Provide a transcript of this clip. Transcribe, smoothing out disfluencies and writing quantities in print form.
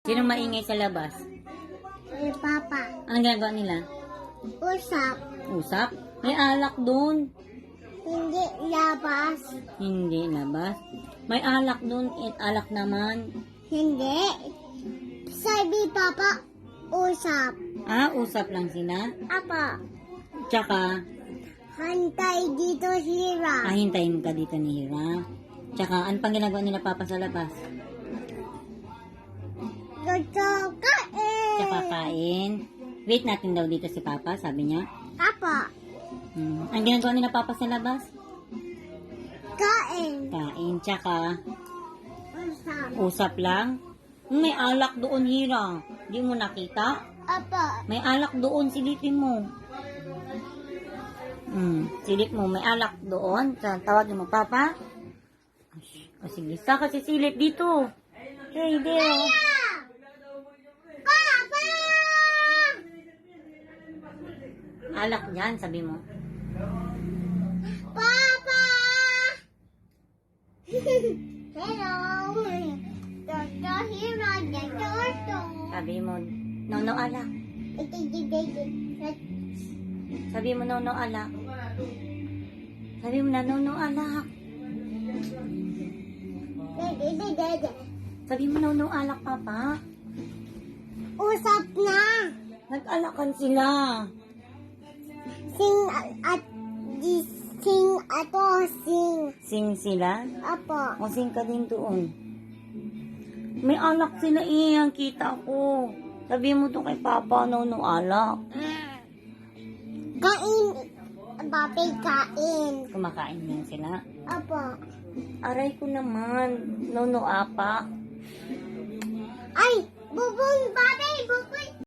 Sinong maingay sa labas? Si Papa. Anong ginagawa nila? Usap. Usap? May alak doon. Hindi labas. Hindi labas. May alak doon. Alak naman. Hindi. Sabi Papa, usap. Ah, usap lang sila. Apa, Tsaka, hantay dito sila. hintayin ka dito ni Hira. Tsaka, ano pang ginagawa nila papa sa labas? Gusto kain. Tsaka kain. Wait natin daw dito si papa, sabi niya. Apa, Ang ginagawa nila papa sa labas? kain. Kain. Tsaka, Usap. usap lang. May alak doon, Hira. Di mo nakita? Apa, May alak doon, silipin mo. Silip mo, may alak doon. Tawagin mo, Papa. O sige, saka si silip dito. Hey, there. Papa! Alak dyan, sabi mo. Papa! Hello. Toto Hero, Toto. Sabi mo, no alak. Sabi mo, no alak. Sabi mo na, no alak. Sabi mo, no alak, Papa. Usap na. Nag-alakan sila. Sing at sing ato sing. Sing sila. Apo. O sing ka din doon. May alak sila ang kita ko. Sabi mo to kay Papa, no alak. Kain. Papi, kain. Kumakain din sila. Apo. Aray ko naman, no apa. Ay, bubong